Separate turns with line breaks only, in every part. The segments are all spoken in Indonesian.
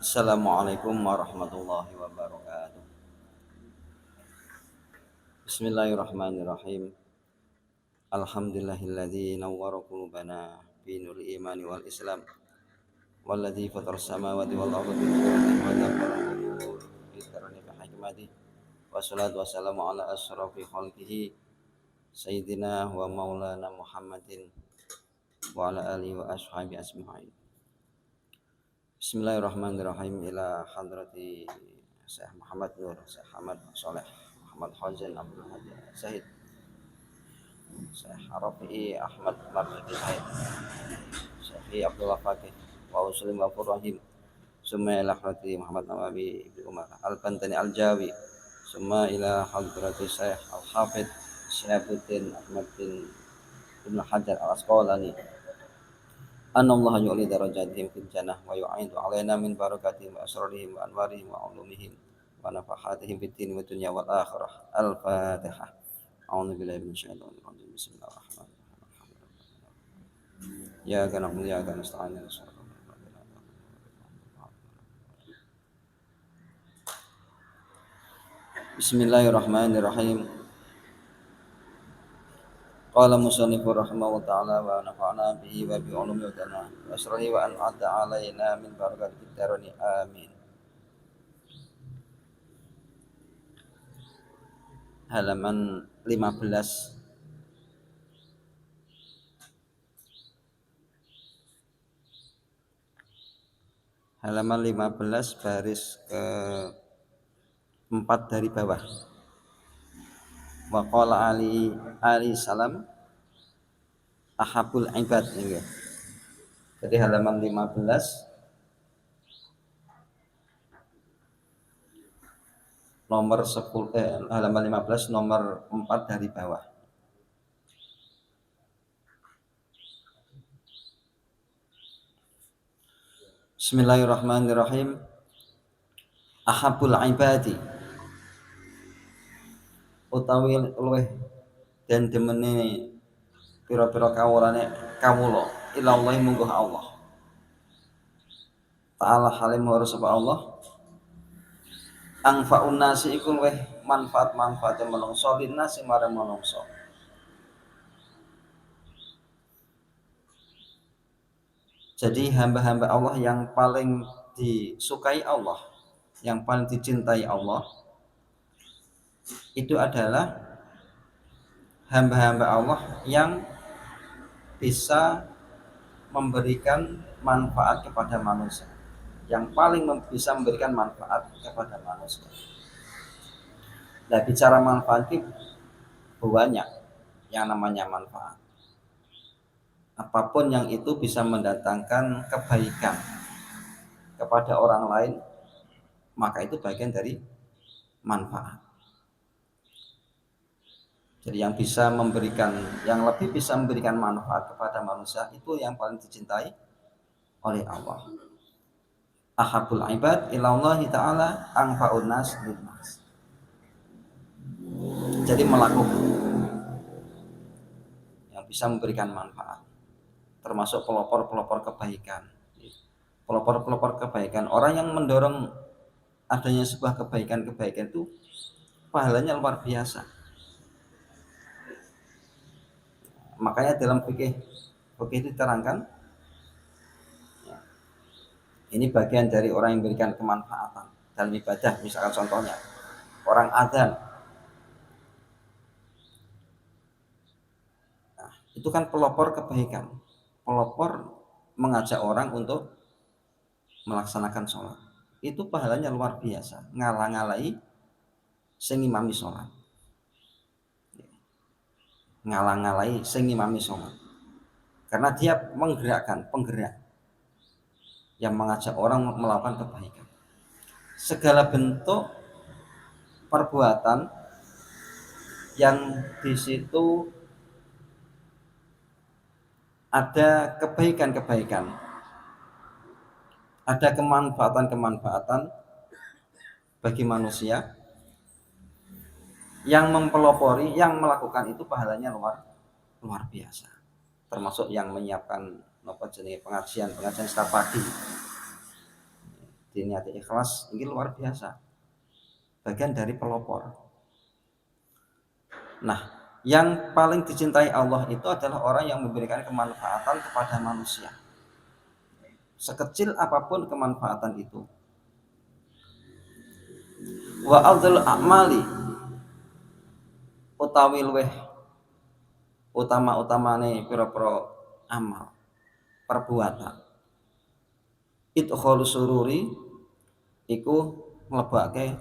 Assalamualaikum warahmatullahi wabarakatuh. Bismillahirrahmanirrahim. Alhamdulillahilladzi nawwara qulubana bi nuril imani wal islam walladzi fatara samawati wal ardi bi nurihi wa dabbara al-umur bi tarani bi hikmatihi wassalatu wassalamu ala asrafi khalqihi sayyidina wa maulana Muhammadin wa ala alihi wa ashabi asma'in. Bismillahirrahmanirrahim ila hadrati Syekh Muhammad Nur, Syekh Ahmad Soleh, Muhammad Khazin Abdul Hadi Syahid, Syekh Rafi'i Ahmad Marzuki Syahid, Syekh Abdullah Fakih wa Uslim wa Furahim, summa ila hadrati Muhammad Nawawi Ibn Umar Al-Bantani Al-Jawi, summa ila hadrati Syekh Al-Hafidh Syahabuddin Ahmad bin Ibn Hajar Al-Asqalani. Anna Allah yu'li darajatihim fil jannah wa yu'idu alaina min barakatihim wa asrarihim wa anwarihim wa ulumihim wa nafahatihim fid din wa dunya wal akhirah. Al-Fatihah. A'udzu billahi minasyaitonir rajim. Bismillahirrahmanirrahim. Ya kana ya kana nasta'in. Bismillahirrahmanirrahim. Qala musannifu rahimahullah ta'ala wa nafa'na bihi wa bi ulumi wa dana wa asrahi wa an'ata alaina min barakatil darani amin. Halaman 15. Halaman 15 baris ke 4 dari bawah. Wa qala Ali salam ahabul ibad ya. Jadi halaman 15 nomor 10 halaman 15 nomor 4 dari bawah. Bismillahirrahmanirrahim. Ahabul ibadi utawi luweh den demene pira-pira kawulane kawula ilallahi mungguh Allah ta'ala halim harus sapa Allah angfaun nasi iku luweh manfaat-manfaate menungso linasi marang menungso. Jadi hamba-hamba Allah yang paling disukai Allah, yang paling dicintai Allah itu adalah hamba-hamba Allah yang bisa memberikan manfaat kepada manusia, yang paling bisa memberikan manfaat kepada manusia. Nah, bicara manfaat itu banyak yang namanya manfaat. Apapun yang itu bisa mendatangkan kebaikan kepada orang lain, maka itu bagian dari manfaat. Jadi yang bisa memberikan, yang lebih bisa memberikan manfaat kepada manusia itu yang paling dicintai oleh Allah. Ahabul ibad ilallahi ta'ala anfa'un nas linnas. Jadi melakukan yang bisa memberikan manfaat, termasuk pelopor-pelopor kebaikan. Pelopor-pelopor kebaikan, orang yang mendorong adanya sebuah kebaikan-kebaikan itu pahalanya luar biasa. Makanya dalam fikih itu diterangkan ini bagian dari orang yang memberikan kemanfaatan dalam ibadah. Misalkan contohnya orang adzan, nah, itu kan pelopor kebaikan, pelopor mengajak orang untuk melaksanakan sholat, itu pahalanya luar biasa, ngalah-ngalahi sing imami sholat, ngalah-ngalahi sing imami sholat, karena dia menggerakkan, penggerak yang mengajak orang melakukan kebaikan. Segala bentuk perbuatan yang di situ ada kebaikan-kebaikan, ada kemanfaatan-kemanfaatan bagi manusia, yang mempelopori, yang melakukan itu pahalanya luar biasa. Termasuk yang menyiapkan pengajian setiap pagi, diniati ikhlas, ini luar biasa, bagian dari pelopor. Nah, yang paling dicintai Allah itu adalah orang yang memberikan kemanfaatan kepada manusia, sekecil apapun kemanfaatan itu. Wa afdhalul a'mali, utawi luweh utama-utamane pira-pira amal perbuatan, idkhol sururi, iku mlebake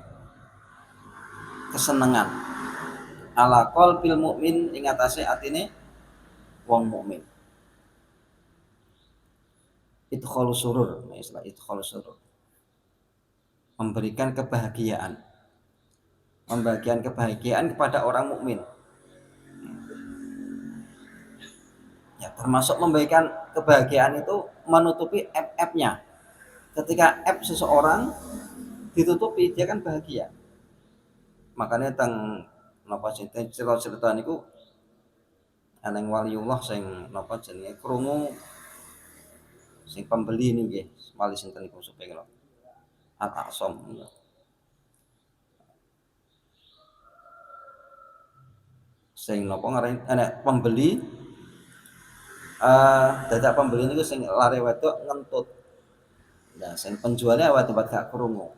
kesenengan ala qalbil mukmin, ing atase atine wong mukmin. Idkhol surur, istilah idkhol surur, memberikan kebahagiaan, membagikan kebahagiaan kepada orang mukmin. Ya, termasuk memberikan kebahagiaan itu menutupi aib-aibnya. Ketika aib seseorang ditutupi, dia kan bahagia. Makanya teng napa cerita niku ana waliullah sing napa jenenge krungu sing pembeli niki nggih, wali sinten niku supaya Al-Aqsam. Sing napa ngarani ana pembeli dadak pembeli niku sing lare wedok ngentut. Nah, sing penjualnya awak tempat gak krungu.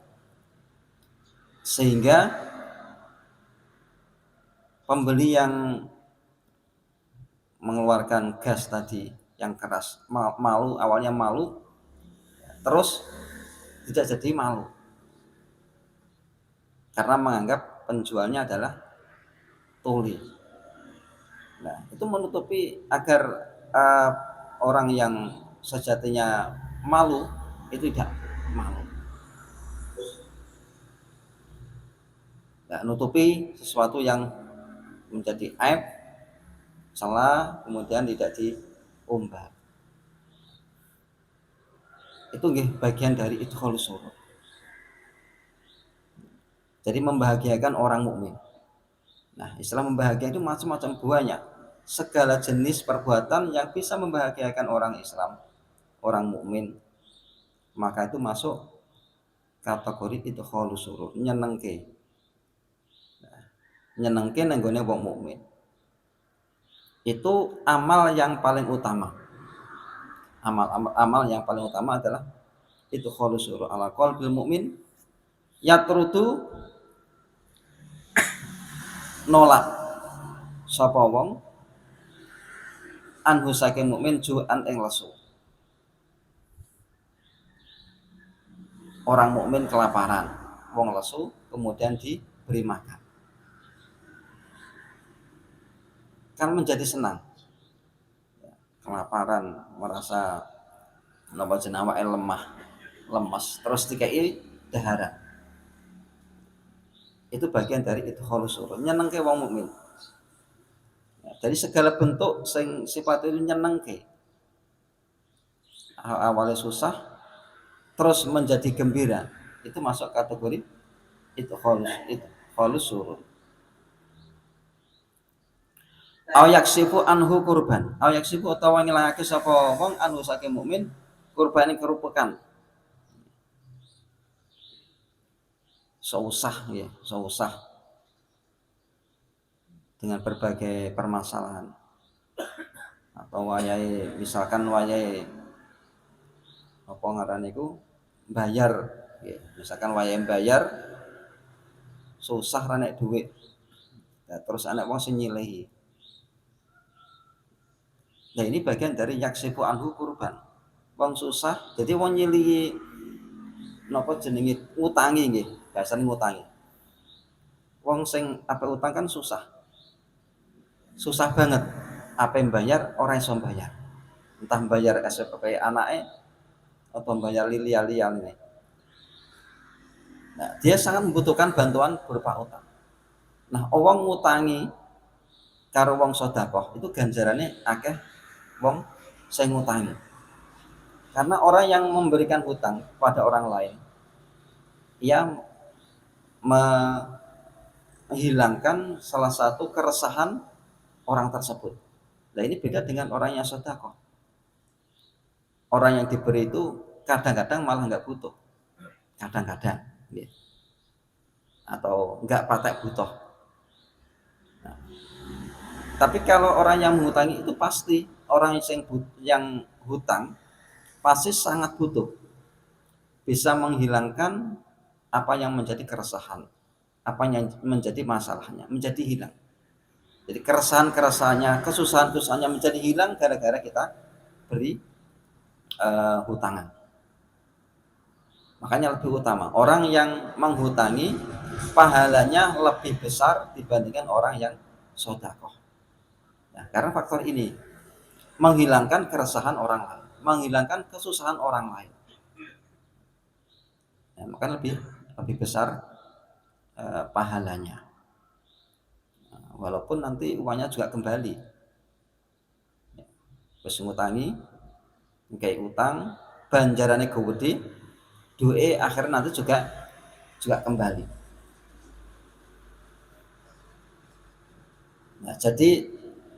Sehingga pembeli yang mengeluarkan gas tadi yang keras, malu, awalnya malu, terus tidak jadi malu karena menganggap penjualnya adalah tuli. Nah, itu menutupi agar orang yang sejatinya malu itu tidak malu. Nah, nutupi sesuatu yang menjadi aib, salah, kemudian tidak diumbar. Itu bagian dari idkhol surur. Jadi membahagiakan orang mukmin. Nah, istilah membahagiakan itu macam-macam banyak. Segala jenis perbuatan yang bisa membahagiakan orang Islam, orang mukmin, maka itu masuk kategori idkhol surur, nyenengke. Nah, nyenengke nenggone wong mukmin. Itu amal yang paling utama. Amal yang paling utama adalah idkhol surur ala qalbil mukmin, yatrudu nolak sapa wong anhu saking mukmin ju'an ing lesu. Orang mukmin kelaparan, wong lesu kemudian diberi makan, kan menjadi senang. Kelaparan, merasa napa jenenge lemah, lemas, terus dikai dahara. Itu bagian dari idkhol surur, nyenengke wong mukmin. Ya, dari segala bentuk sing sifat itu nyenengke. Awalnya susah, terus menjadi gembira, itu masuk kategori idkhol surur. Aw yaksifu anhu kurban, aw yaksifu utawa ngilangake sapa wong anhu saking mukmin kurbane kerupekan. Seusah ya, seusah dengan berbagai permasalahan. Atau wayahe misalkan wayahe apa ngaran iku bayar ya, misalkan wayahe bayar susah ra nek dhuwit. Ya, terus anak wong sing nyilehi. Nah, ini bagian dari yaksifu anhu kurban. Wong susah, jadi wong nyilihi napa jenenge ngutangi nggih, bahasane ngutangi. Wong sing apa utang kan susah. Susah banget. Apa yang bayar orang iso bayar. Entah bayar SPP anake atau bayar liya-liyane. Nah, dia sangat membutuhkan bantuan berupa utang. Nah, wong ngutangi karo wong sedekah itu ganjarannya akeh wong sing ngutangi. Karena orang yang memberikan hutang pada orang lain, ia menghilangkan salah satu keresahan orang tersebut. Nah, ini beda dengan orang yang sedekah. Orang yang diberi itu kadang-kadang malah nggak butuh. kadang-kadang nggih. Atau enggak patek butuh. Nah, tapi kalau orang yang menghutangi itu pasti orang yang hutang pasti sangat butuh, bisa menghilangkan apa yang menjadi keresahan, apa yang menjadi masalahnya menjadi hilang. Jadi keresahan-keresahannya, kesusahan-kesusahannya menjadi hilang gara-gara kita beri hutangan. Makanya lebih utama orang yang menghutangi pahalanya lebih besar dibandingkan orang yang sodakoh. Nah, karena faktor ini menghilangkan keresahan orang lain, menghilangkan kesusahan orang lain. Nah, maka lebih besar pahalanya. Nah, walaupun nanti uangnya juga kembali. Wis ngutangi, kayak utang, banjarannya gede, duwe akhirnya nanti juga kembali. Nah, jadi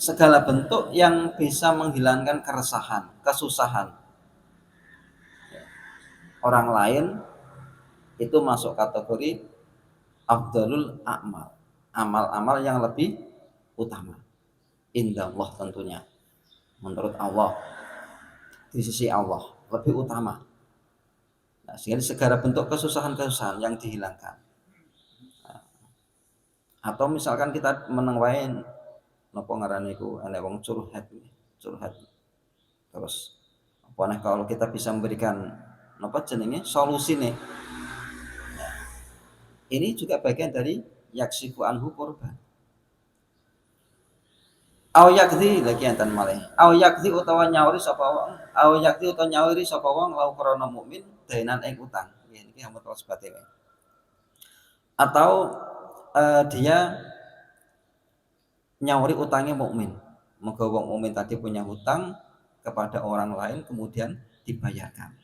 segala bentuk yang bisa menghilangkan keresahan, kesusahan orang lain itu masuk kategori afdalul a'mal, amal-amal yang lebih utama indallah, tentunya menurut Allah, di sisi Allah lebih utama. Nah, sehingga segala bentuk kesusahan-kesusahan yang dihilangkan. Nah, atau misalkan kita meneng wae napa ngarane iku enek wong curhat, terus apa nih kalau kita bisa memberikan apa jenenge solusi nih. Nah, ini juga bagian dari yaksifu anhu korban. Au yakdi lagi enten malih. Au yakdi utawa nyauri sapa wong, au yakdi utawa nyauri sapa wong lau krana mukmin dainan ing utang. Nggih niki hamut sebate wae. Atau dia nyauri utangnya mukmin. Moga wong mukmin tadi punya hutang kepada orang lain kemudian dibayarkan.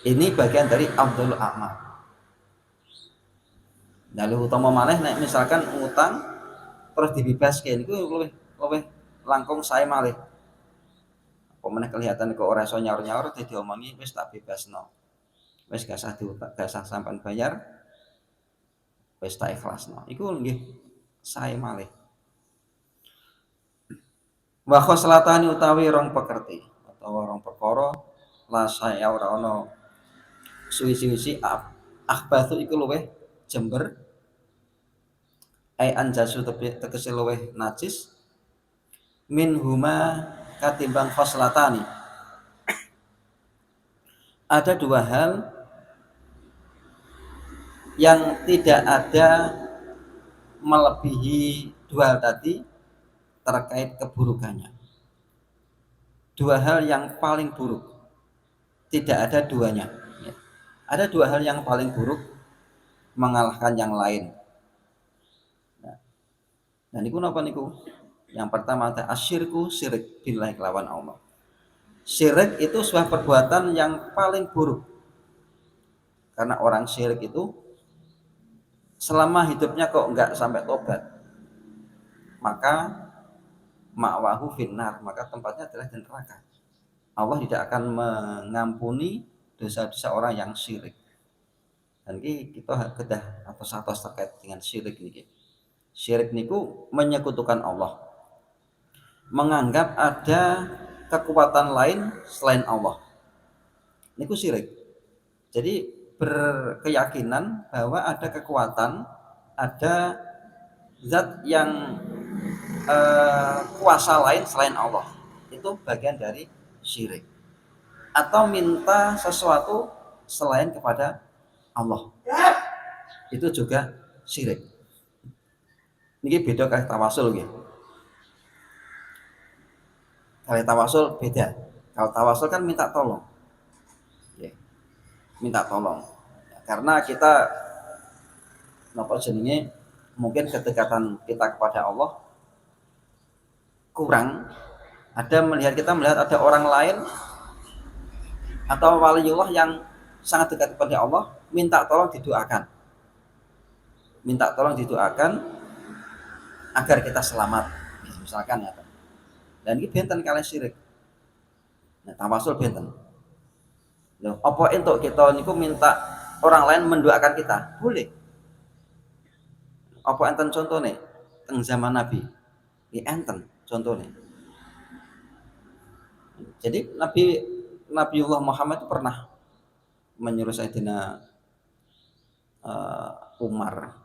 Ini bagian dari afdhalul a'mal. Lalu utama malih nek misalkan utang terus dibebaske niku luwih langkung sae malih. Apa meneh kelihatan kok ora iso nyaur-nyaur diomongi wis tak bebasno. Wis gak usah sampean bayar, wis tak ikhlasno. Iku nggih sae malih. Wa khoslatani utawi rong pekerti utawa rong perkara la saya ora ana suwi-suwi akhbathu iku luweh jember ai anjasu tegese luweh najis min huma katimbang khoslatani. Ada dua hal yang tidak ada melebihi dua hal tadi terkait keburukannya. Dua hal yang paling buruk, tidak ada duanya. Ada dua hal yang paling buruk mengalahkan yang lain. Nah, dan niku napa niku? Yang pertama ada asyirku, syirik billahi kelawan Allah. Syirik itu sebuah perbuatan yang paling buruk. Karena orang syirik itu selama hidupnya kok enggak sampai tobat, maka ma'wahu finnar, maka tempatnya adalah di neraka. Allah tidak akan mengampuni dosa-dosa orang yang syirik. Dan kita kedah atos terkait dengan syirik niki. Syirik niku menyekutukan Allah, menganggap ada kekuatan lain selain Allah. Niku syirik. Jadi berkeyakinan bahwa ada kekuatan, ada zat yang kuasa lain selain Allah. Itu bagian dari syirik. Atau minta sesuatu selain kepada Allah. Itu juga syirik. Ini beda kali tawasul gitu. Kalau tawasul beda. Kalau tawasul kan minta tolong. Ya, minta tolong. Ya, karena kita napa jenenge mungkin kedekatan kita kepada Allah kurang. Kita melihat ada orang lain atau waliullah yang sangat dekat kepada Allah, minta tolong didoakan. Minta tolong didoakan agar kita selamat. Misalkan ya. Dan ini benten kalian syirik. Nah, tawasul benten. Loh, apa entuk kita niku minta orang lain mendoakan kita? Boleh. Apa enten contohnya? Teng zaman Nabi. Ya enten contohnya. Jadi Nabiullah Muhammad itu pernah menyuruh Sayyidina Umar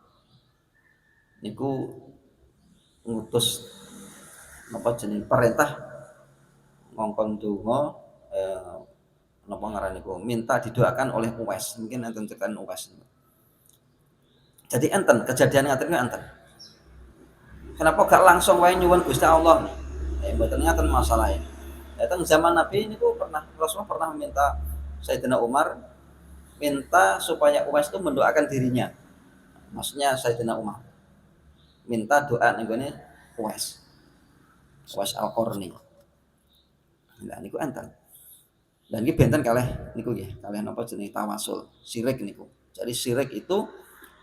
niku ngutus napa jeneng perintah ngongkon donga napa ngaran niku minta didoakan oleh Uwais. Mungkin enten tekan Uwais. Jadi enten kejadian ngaten niku enten. Kenapa gak langsung wae nyuwun Gusti Allah? Mboten ngaten masalahnya. Datang zaman Nabi ini tuh pernah Rasulullah pernah minta Sayyidina Umar minta supaya Uwais itu mendoakan dirinya. Maksudnya Sayyidina Umar minta doa nenggone Uwais Al-Qarni. Nah niku enten. Dan ini benten kalih niku nggih, kalih napa jenenge tawasul, syirik niku. Jadi syirik itu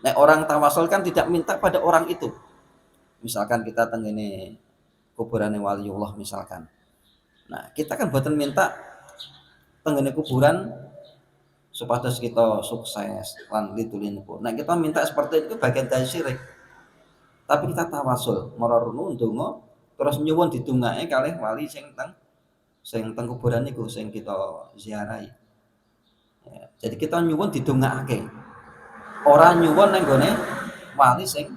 nek orang tawasul kan tidak minta pada orang itu. Misalkan kita tenggene kuburan waliullah misalkan. Nah, kita kan boten minta tenggene kuburan supados kita sukses lan lituliniku. Nah, kita minta seperti itu bagian dari syirik. Tapi kita tawasul, mararunu ndonga terus nyuwun didongake kalih wali sing teng kuburan niku sing kita ziarahi. Ya, jadi kita nyuwun didongakake. Ora nyuwun nang gone wali sing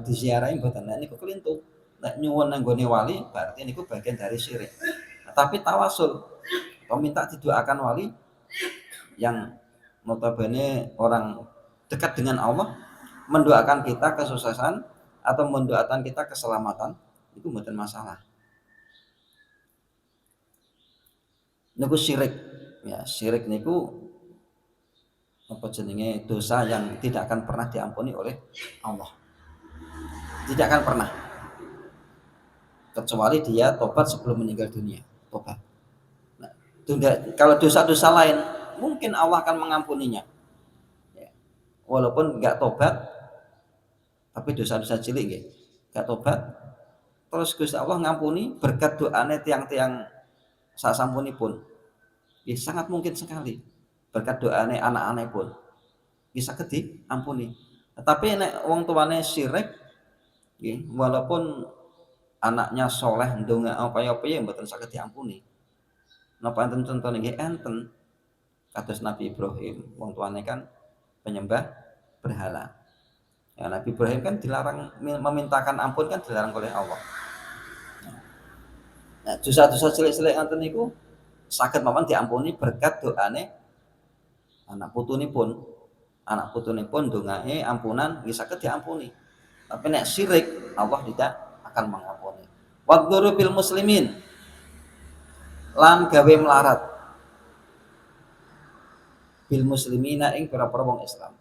diziarahi mboten. Nah, niku kelintu. Nek nyuwun nang gone wali berarti niku bagian dari syirik. Nah, tapi tawasul atau minta didoakan wali yang notabene orang dekat dengan Allah mendoakan kita kesuksesan atau mendoakan kita keselamatan itu bukan masalah. Niku syirik. Ya, syirik niku apa jenenge dosa yang tidak akan pernah diampuni oleh Allah. Tidak akan pernah. Kecuali dia tobat sebelum meninggal dunia. Tobat. Nah, kalau dosa-dosa lain mungkin Allah akan mengampuninya. Ya. Walaupun nggak tobat, tapi dosa-dosa cilik nggih. Nggak tobat, terus Gusti Allah ngampuni berkat doane tiang-tiang sasampunipun. Ya sangat mungkin sekali. Berkat doane anak-anak pun bisa diampuni. Tapi nek wong tuane syirik, nggih, walaupun anaknya soleh ndonga apa-apa ya mboten saged diampuni. Napa enten contone nggih enten kados Nabi Ibrahim, wong tuane kan penyembah berhala. Ya, Nabi Ibrahim kan dilarang memintakan ampun kan dilarang oleh Allah. Nah, dosa-dosa cilik-cilik ngoten niku saged mawon diampuni berkat doane anak putunipun. Anak putunipun ndongae ampunan nggih saged diampuni. Tapi nek syirik Allah tidak akan mengampuni. Wadhuru bil muslimin lan gawe melarat bil muslimina ing para wong Islam.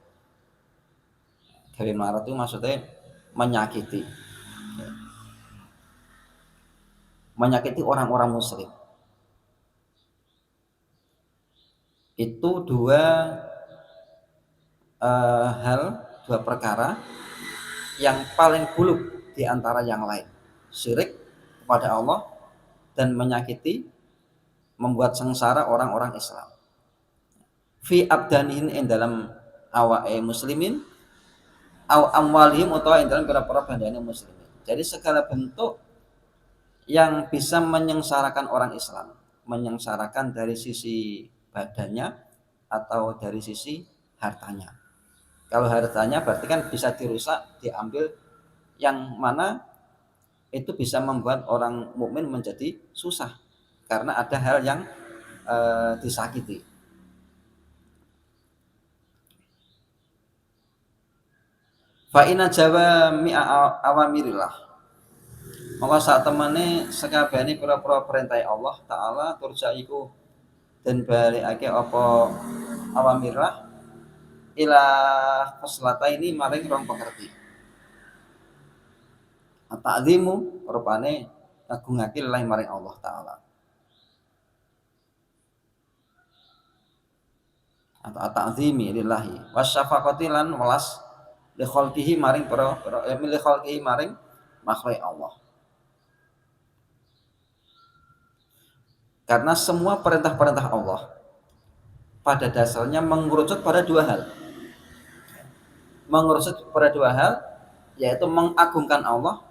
Gawe melarat itu maksudnya menyakiti. Menyakiti orang-orang muslim. Itu dua dua perkara yang paling buruk di antara yang lain. Syirik kepada Allah dan menyakiti, membuat sengsara orang-orang Islam. Fi abdanin ing dalam awake muslimin au amwalihim utawa ing dalam para bandane muslimin. Jadi segala bentuk yang bisa menyengsarakan orang Islam, menyengsarakan dari sisi badannya atau dari sisi hartanya. Kalau hartanya berarti kan bisa dirusak, diambil, yang mana itu bisa membuat orang mukmin menjadi susah karena ada hal yang disakiti. Fa inna jawami awamirillah. Maka saat temane sekabehane pira-pira perintah Allah Ta'ala turja iku dan balikake apa awamirah ila keslata ini maring rong pekerti. Ta'zimu rupane ngagungake lillahi maring Allah Ta'ala. Atau ta'zimi lillahi wasyafaqati lan welas li khalqihi maring para li khalqihi maring makhluk Allah. Karena semua perintah-perintah Allah pada dasarnya mengerucut pada dua hal. Mengerucut pada dua hal, yaitu mengagungkan Allah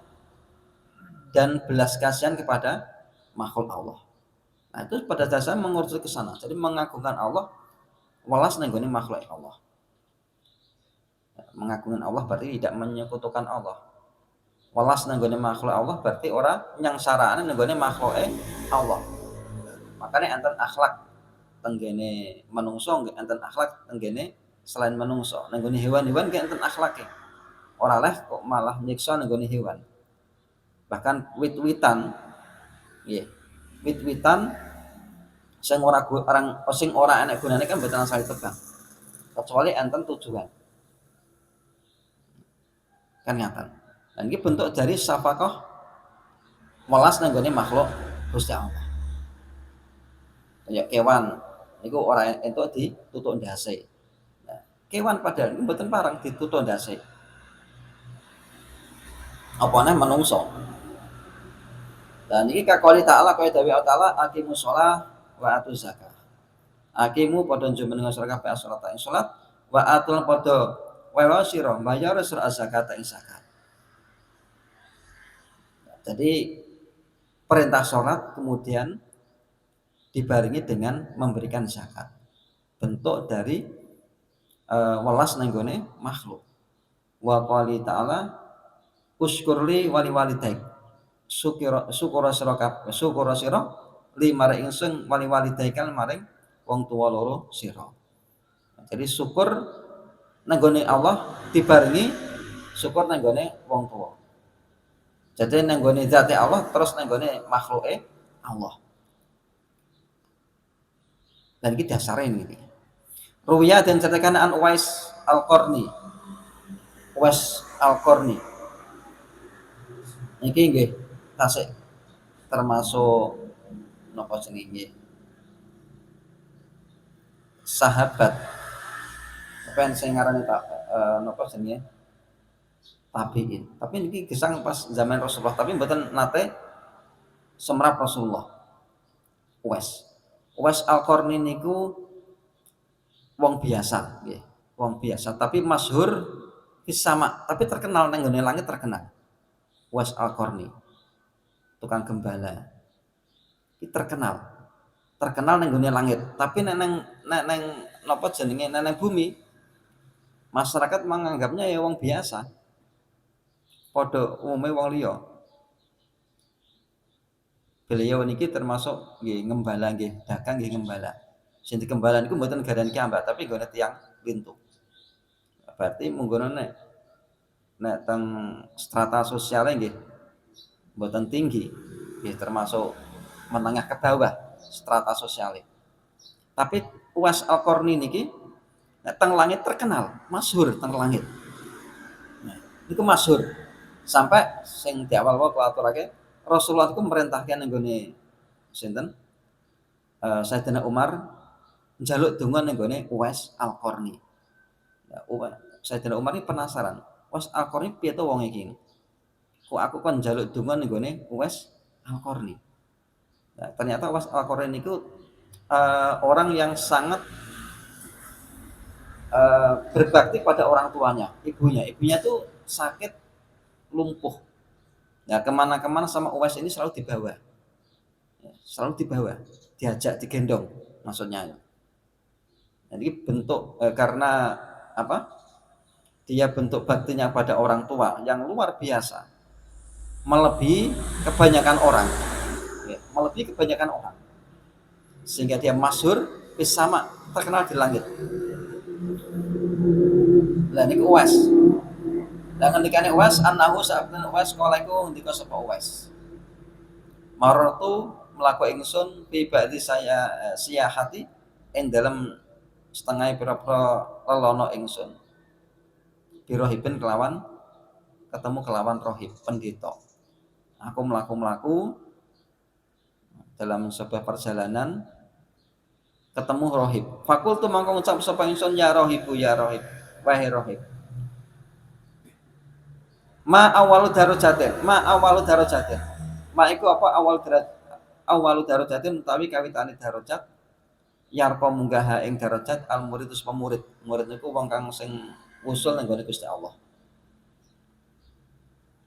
dan belas kasihan kepada makhluk Allah. Nah, itu pada dasarnya mengerucut ke sana. Jadi mengagungkan Allah, welas nenggone makhluk Allah. Mengagungkan Allah berarti tidak menyekutukan Allah. Welas nenggone makhluk Allah berarti orang yang sarane nenggone makhluk Allah. Makanya enten akhlak tenggene menungso, enten akhlak tenggene selain menungso. Nenggone hewan-hewan ki enten akhlake. Ora leh kok malah nyiksa nenggone hewan. Bahkan wit-witan nggih. Wit-witan sing ora enek gunane kan mboten asal tebang. Kecuali enten tujuan. Kan ngaten. Dan ini bentuk dari syafaqah welas nenggone makhluk Gusti Allah. Kayak kewan niku ora entuk ditutuk ndase. Nah, kewan padahal niku mboten parang ditutuk ndase. Apane menungso. Dan iki kakoli ta'ala kaya dawuh ta'ala aqimus shalah wa atuz zakah. Aqimu padha njumeneng salat kabeh salat ing salat wa atul padha wewa sira bayar sira zakat ing zakat. Jadi perintah sholat kemudian dibarengi dengan memberikan zakat. Bentuk dari welas nenggone makhluk. Wa qali ta'ala uskurli wali walidaik. Syukur sira li maring ingsun wali walidaikal maring wong tuwa loro sira. Jadi syukur nenggone Allah dibarengi syukur nenggone wong tuwa. Jadi nenggone zate Allah terus nenggone makhluke Allah. Dan ini dasarnya ini. Ruwiyah dan ceritakan an Uwais Al-Qarni. Uwais Al-Qarni. Ini nggih tasik termasuk napa jenenge sahabat. Apa yang saya ngarani napa jenenge tabiin. Tapi ini gesang pas zaman Rasulullah, tapi mboten nate semrap Rasulullah. Uwais Al-Qarni niku wong biasa, nggih. Wong biasa, tapi masyhur sama, tapi terkenal nang nggone langit terkenal. Uwais Al-Qarni. Tukang gembala. Iki terkenal. Terkenal nang nggone langit, tapi neng napa jenenge neng bumi masyarakat menganggapnya ya wong biasa. Padha umume wong liya. Beliau niki termasuk nggih ngembala nggih, dagang nggih ngembala. Sing dikembala niku mboten garane kiambak, tapi nggone tiyang lintu. Berarti munggono nek teng strata sosialnya nggih mboten tinggi, nggih termasuk menengah ke bawah strata sosialnya. Tapi Uwais Al-Qarni niki nek teng langit terkenal, masyhur teng langit. Nah, niku masyhur. Sampai sing di awal wae aturake Rasulullah itu merintahkan nenggone sinten? Sayyidina Umar njaluk donga nenggone Uwais Al-Qarni. Ya, Sayyidina Umar ini penasaran, Uwais Al-Qarni piye to wong iki? Kok aku kon njaluk donga nenggone Uwais Al-Qarni. Nah, ternyata Uwais Al-Qarni itu orang yang sangat berbakti pada orang tuanya, ibunya. Ibunya tuh sakit lumpuh. Nah, kemana-kemana sama Uwais ini selalu dibawa. Selalu dibawa, diajak, digendong maksudnya. Jadi bentuk karena apa? Dia bentuk baktinya pada orang tua yang luar biasa. Melebihi kebanyakan orang. Ya, melebihi kebanyakan orang. Sehingga dia masyhur sama terkenal di langit. Lah niku Uwais. Lah ngendikane Uwais annahu sa'abdan Uwais kala iku ndika sapa Uwais. Maratu mlaku ingsun fi ba'di saya siyahati ing dalem setengah pira-pira lelono ingsun. Birohibin kelawan ketemu kelawan rohib pendeta. Aku mlaku-mlaku dalam sebuah perjalanan ketemu rohib. Fakultu mangko ngucap sapa ingsun ya rohibu ya rohib. Wahai rohib. Ma awalu darajatin. Ma iku apa awalu darajatin utawi kawitane darajat yarqa munggah ing darajat al murid itu pemurid. Murid niku wong kang sing usul nang gone Gusti Allah.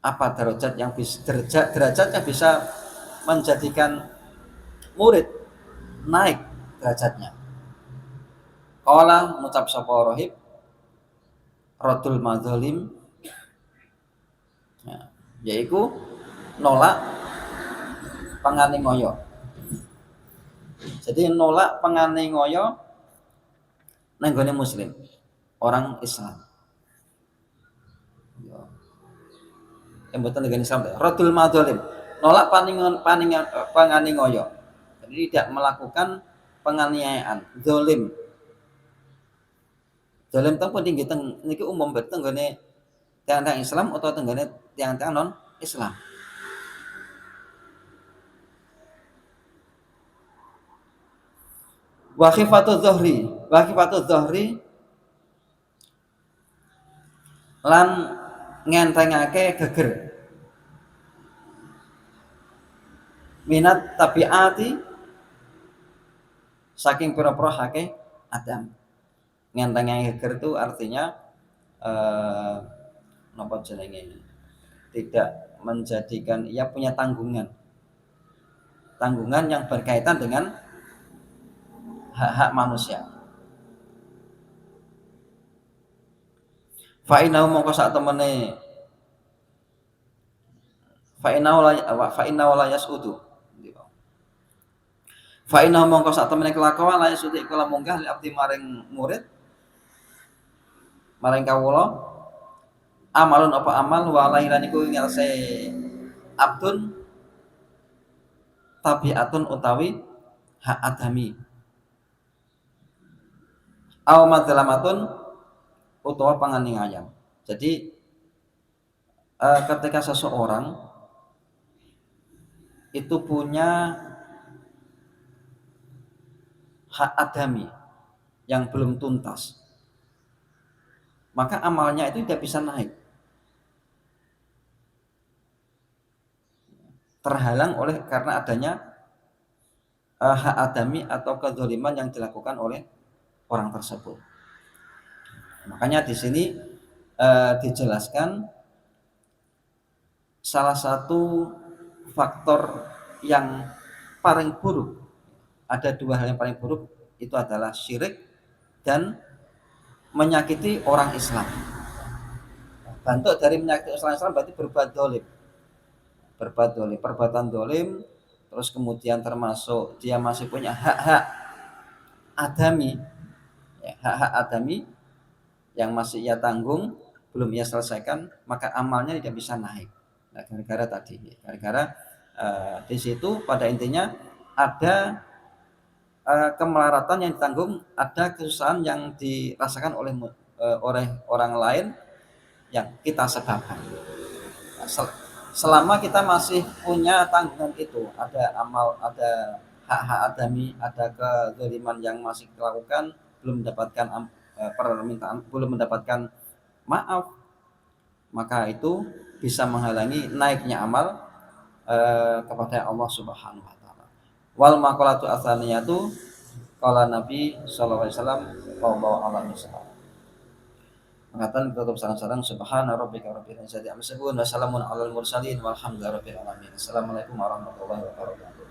Apa derajat yang bisa derajat yang bisa menjadikan murid naik derajatnya. Qala ngucap sapa rahib radul madzalim, ya, yaiku nolak panganiaya. Jadi nolak panganiaya nang gone muslim, orang Islam. Ya. Yang mboten nang Islam, radul madzalim, nolak panganiaya. Jadi tidak melakukan penganiayaan, zalim. Zalim teng pun tinggi teng niki umum bet teng gone tiang-tiang Islam atau teng gone tiang-tiang non Islam. Wa khifatu dhuhri lan ngentengake geger minat tabiati saking pira-pira hake Adam. Ngentengake geger itu artinya napa jenenge, tidak menjadikan ia punya tanggungan yang berkaitan dengan hak-hak manusia. Fa innahu mongko sak temene fa innahu la yasudu. Fa innahu mongko sak temene kelakuan la yasudu iku munggah li abdi maring murid maring kawula amalun apa amal wa lailan iku ngerse abdun tabiatun utawi hak adami aw madzlamatun utawa panganiayam. Jadi ketika seseorang itu punya hak adami yang belum tuntas, maka amalnya itu tidak bisa naik, terhalang oleh karena adanya hak adami atau kezaliman yang dilakukan oleh orang tersebut. Makanya di sini dijelaskan salah satu faktor yang paling buruk, ada dua hal yang paling buruk, itu adalah syirik dan menyakiti orang Islam. Bentuk dari menyakiti orang Islam berarti berbuat dolim, perbuatan dolim, terus kemudian termasuk dia masih punya hak-hak adami, ya, hak-hak adami yang masih ia tanggung belum ia selesaikan, maka amalnya tidak bisa naik. Nah, gara-gara di situ pada intinya ada kemelaratan yang ditanggung, ada kesusahan yang dirasakan oleh orang lain yang kita sebabkan. Selama kita masih punya tanggungan itu, ada amal, ada hak-hak adami, ada kezaliman yang masih dilakukan, belum mendapatkan permintaan, belum mendapatkan maaf, maka itu bisa menghalangi naiknya amal kepada Allah Subhanahu wa taala. Wal maqalatu atsaniyatu qala Nabi sallallahu alaihi wasallam wallahu a'lam bissawab. Mengatakan tutup sareng-sareng subhana rabbika rabbil izzati amma yasifun wa salamun alal mursalin walhamdulillahi rabbil alamin. Assalamualaikum warahmatullahi wabarakatuh.